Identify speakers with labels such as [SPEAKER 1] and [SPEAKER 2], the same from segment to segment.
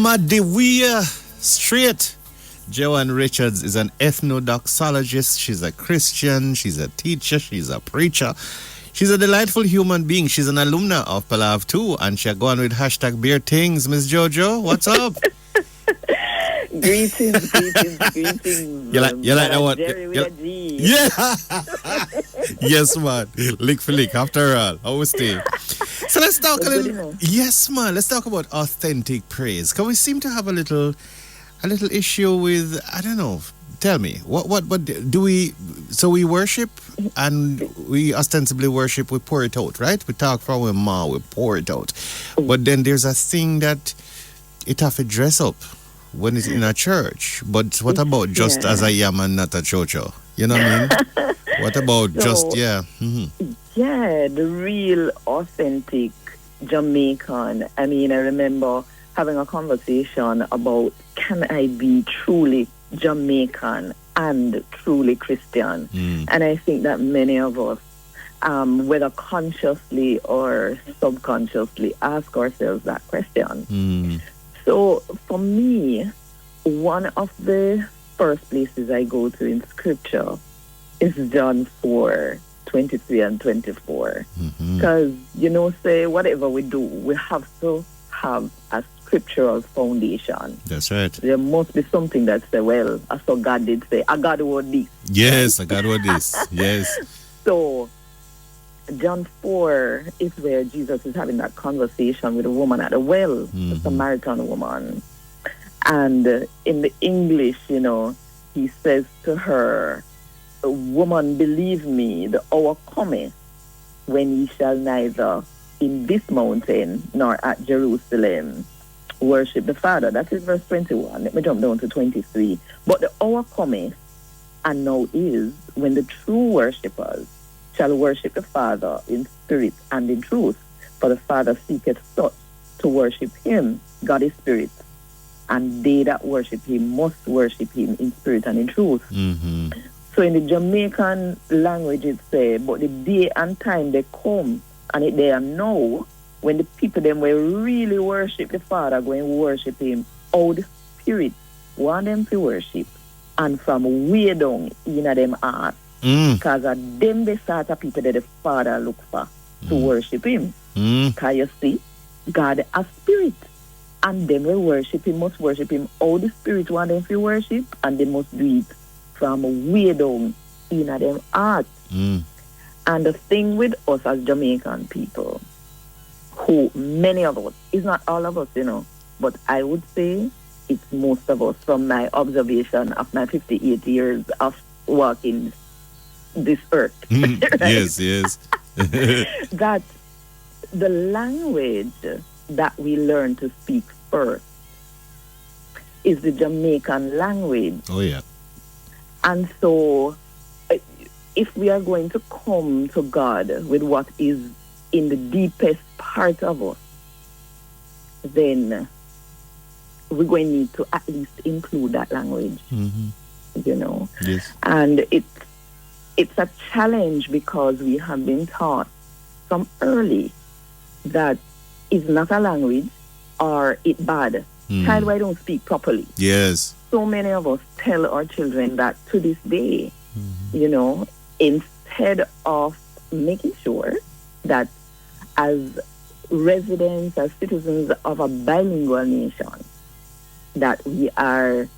[SPEAKER 1] Madiwia Straight. Joanne Richards is an ethnodoxologist. She's a Christian. She's a teacher. She's a preacher. She's a delightful human being. She's an alumna of Palav too. And she's going with hashtag beer things. Miss Jojo, what's up?
[SPEAKER 2] Greetings.
[SPEAKER 1] You like that one?
[SPEAKER 2] Gerry McD.
[SPEAKER 1] Yeah. Yes, man. Lick for lick, after all. Always stay. So let's talk a little. Yes, man. Let's talk about authentic praise. Because we seem to have a little issue with, I don't know. Tell me, what do we? So we worship and we ostensibly worship. We pour it out, right? We talk from our mouth, we pour it out. But then there's a thing that it have to dress up when it's in a church. But what about just as I am and not a chocho? You know what I mean? What about
[SPEAKER 2] Yeah, the real authentic Jamaican. I mean, I remember having a conversation about, can I be truly Jamaican and truly Christian? And I think that many of us, whether consciously or subconsciously, ask ourselves that question. So for me, one of the first places I go to in scripture is John 4:23 and 24. Because, say whatever we do, we have to have a scriptural foundation.
[SPEAKER 1] That's right.
[SPEAKER 2] There must be something that say, well, I saw God did say, I got what this.
[SPEAKER 1] Yes, I got what this. Yes.
[SPEAKER 2] So John 4 is where Jesus is having that conversation with a woman at the well, the Samaritan woman. And in the English, he says to her, woman, believe me, the hour cometh when ye shall neither in this mountain nor at Jerusalem worship the Father. That is verse 21. Let me jump down to 23. But the hour cometh, and now is, when the true worshippers shall worship the Father in spirit and in truth. For the Father seeketh such to worship him. God is spirit, and they that worship him must worship him in spirit and in truth. So in the Jamaican language it says, but the day and time they come, and it they are now, when the people them will really worship the Father, going to worship him, all the spirit want them to worship, and from way down in them heart, because of them the sort of people that the Father look for to worship him. Because you see, God a spirit, and them will worship him, must worship him. All the spirit want them to worship, and they must do it from way down in them heart. And the thing with us as Jamaican people, who many of us, it's not all of us, but I would say it's most of us from my observation of my 58 years of walking this earth. Right?
[SPEAKER 1] Yes.
[SPEAKER 2] That the language that we learn to speak first is the Jamaican language.
[SPEAKER 1] Oh, yeah.
[SPEAKER 2] And so if we are going to come to God with what is in the deepest part of us, then we're going to need to at least include that language,
[SPEAKER 1] Yes.
[SPEAKER 2] And it's a challenge because we have been taught from early that it's not a language or it's bad. Child, why don't speak properly?
[SPEAKER 1] Yes.
[SPEAKER 2] So many of us tell our children that to this day, instead of making sure that as residents, as citizens of a bilingual nation, that we are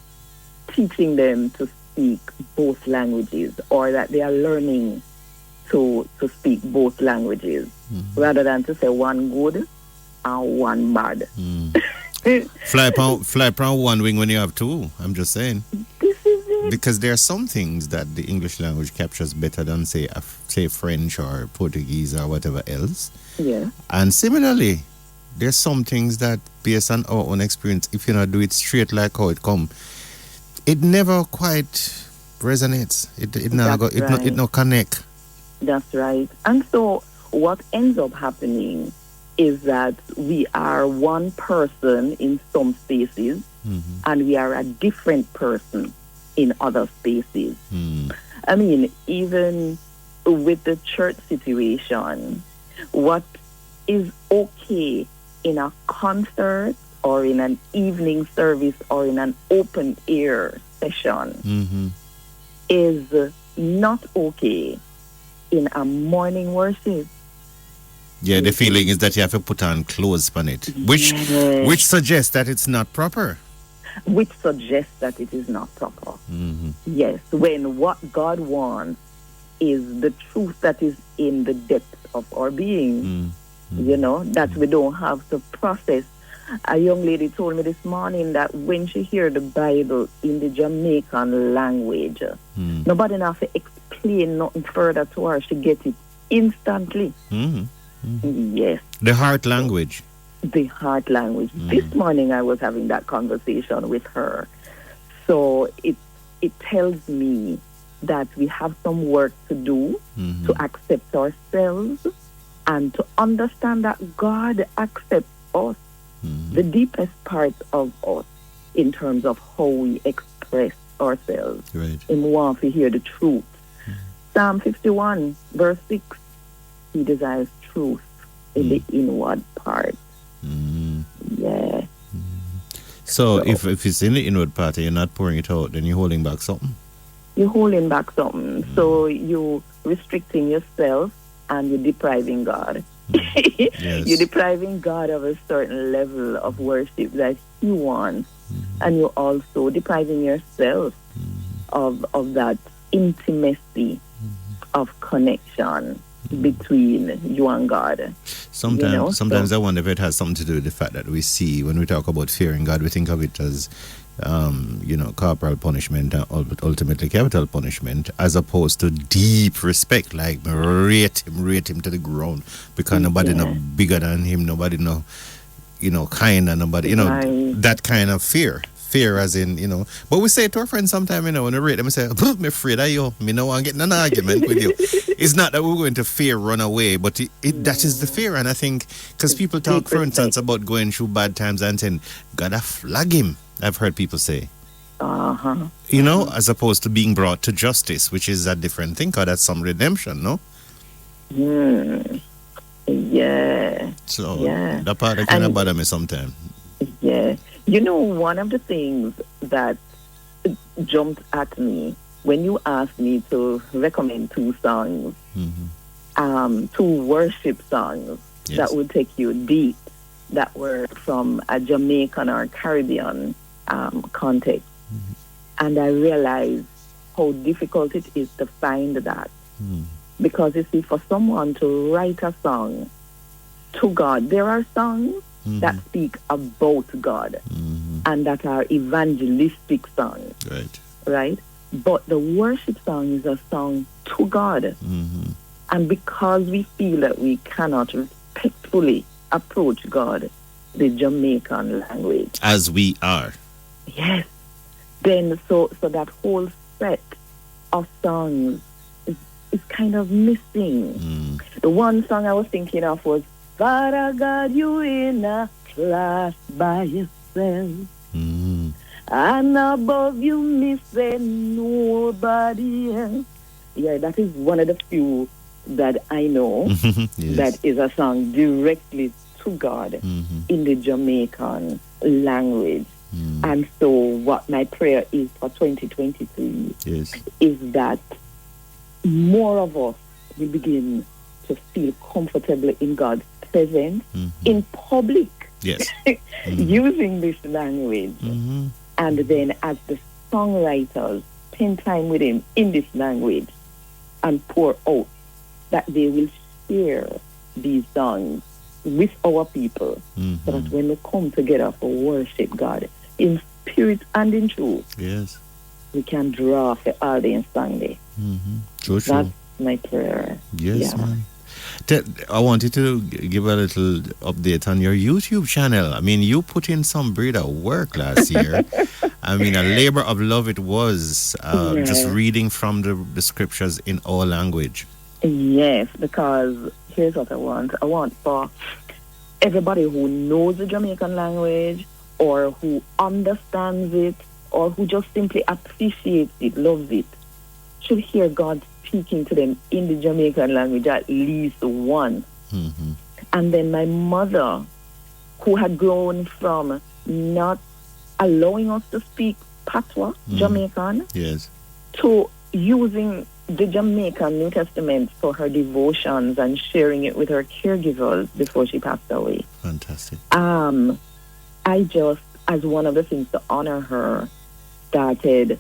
[SPEAKER 2] teaching them to speak both languages, or that they are learning to speak both languages, rather than to say one good and one bad.
[SPEAKER 1] Fly upon one wing when you have two. I'm just saying.
[SPEAKER 2] This is it.
[SPEAKER 1] Because there are some things that the English language captures better than say French or Portuguese or whatever else.
[SPEAKER 2] Yeah.
[SPEAKER 1] And similarly, there's some things that, based on our own experience, if you not do it straight like how it come, it never quite resonates. It no connect.
[SPEAKER 2] That's right. And so what ends up happening is that we are one person in some spaces, and we are a different person in other spaces. I mean, even with the church situation, what is okay in a concert or in an evening service or in an open air session is not okay in a morning worship.
[SPEAKER 1] Yeah, the feeling is that you have to put on clothes on it, which suggests that it's not proper.
[SPEAKER 2] Which suggests that it is not proper. Yes, when what God wants is the truth that is in the depth of our being, that we don't have to process. A young lady told me this morning that when she heard the Bible in the Jamaican language, nobody have to explain nothing further to her. She gets it instantly. Yes.
[SPEAKER 1] The heart language.
[SPEAKER 2] The heart language. This morning I was having that conversation with her. So it tells me that we have some work to do to accept ourselves and to understand that God accepts us, the deepest part of us, in terms of how we express ourselves.
[SPEAKER 1] Right.
[SPEAKER 2] And we want to hear the truth. Psalm 51, verse 6, he desires truth in the inward part. Yeah.
[SPEAKER 1] So if it's in the inward part and you're not pouring it out, then you're holding back something?
[SPEAKER 2] You're holding back something. So you're restricting yourself and you're depriving God.
[SPEAKER 1] Yes.
[SPEAKER 2] You're depriving God of a certain level of worship that He wants. And you're also depriving yourself of that intimacy of connection between you and God.
[SPEAKER 1] Sometimes I wonder if it has something to do with the fact that we see, when we talk about fearing God, we think of it as corporal punishment and ultimately capital punishment, as opposed to deep respect, like rate him to the ground, because nobody no bigger than him, nobody no kind, and nobody that kind of fear as in, but we say it to our friends sometimes, when we rate them, we say, I'm afraid of you, me no want to get in an argument with you. It's not that we're going to fear run away, but that is the fear. And I think because people talk, for instance, about going through bad times and saying, gotta flag him, I've heard people say. As opposed to being brought to justice, which is a different thing, because that's some redemption, no?
[SPEAKER 2] Yeah.
[SPEAKER 1] So that part that kind of bother me sometimes.
[SPEAKER 2] Yeah. One of the things that jumped at me when you asked me to recommend two songs, two worship songs that would take you deep, that were from a Jamaican or Caribbean context. And I realized how difficult it is to find that. Because you see, for someone to write a song to God, there are songs that speak about God and that are evangelistic songs. Right? But the worship song is a song to God. And because we feel that we cannot respectfully approach God, the Jamaican language,
[SPEAKER 1] as we are.
[SPEAKER 2] Yes. Then so that whole set of songs is kind of missing. The one song I was thinking of was, Father God, you in a class by yourself. And above you, me say nobody else. Yeah, that is one of the few that I know that is a song directly to God in the Jamaican language. And so what my prayer is for 2023 is that more of us will begin to feel comfortable in God's presence in public, using this language. And then as the songwriters spend time with Him in this language and pour out, that they will share these songs with our people, so that when we come together for worship God in spirit and in truth, we can draw for all day and Sunday.
[SPEAKER 1] True.
[SPEAKER 2] That's my prayer.
[SPEAKER 1] Yes, man. I wanted to give a little update on your YouTube channel. I mean, you put in some breed of work last year. I mean, a labor of love it was, just reading from the scriptures in our language.
[SPEAKER 2] Yes, because here's what I want. I want for everybody who knows the Jamaican language, or who understands it, or who just simply appreciates it, loves it, should hear God speaking to them in the Jamaican language at least once. And then my mother, who had grown from not allowing us to speak patois, Jamaican,
[SPEAKER 1] Yes.
[SPEAKER 2] to using the Jamaican New Testament for her devotions and sharing it with her caregivers before she passed away.
[SPEAKER 1] Fantastic.
[SPEAKER 2] I just, as one of the things to honor her, started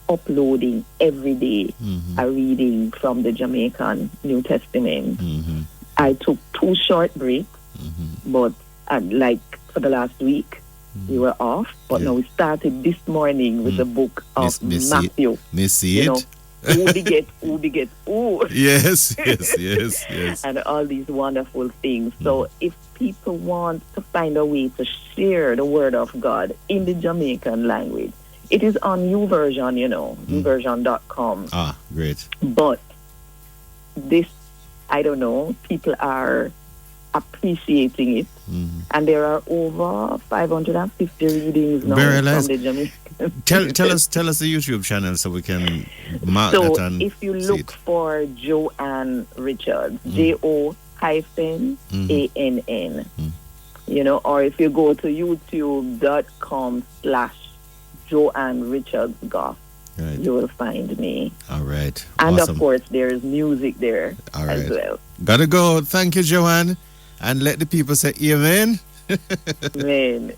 [SPEAKER 2] uploading every day a reading from the Jamaican New Testament. I took 2 short breaks, but like for the last week, we were off. But now we started this morning with the book of Matthew.
[SPEAKER 1] See it?
[SPEAKER 2] Who beget, who.
[SPEAKER 1] Yes, yes, yes, yes.
[SPEAKER 2] And all these wonderful things. So if people want to find a way to share the word of God in the Jamaican language, it is on YouVersion, YouVersion.com.
[SPEAKER 1] Ah, great.
[SPEAKER 2] But this, I don't know, people are appreciating it. And there are over 550 readings now from the Jamaican.
[SPEAKER 1] Tell us the YouTube channel so we can mark that. And
[SPEAKER 2] if you look for Joanne Richards, JO-ANN, or if you go to youtube.com/Joanne Richards Goffe, you will find me.
[SPEAKER 1] All right.
[SPEAKER 2] And
[SPEAKER 1] awesome.
[SPEAKER 2] Of course, there is music there as well.
[SPEAKER 1] Gotta go. Thank you, Joanne. And let the people say amen.
[SPEAKER 2] Amen.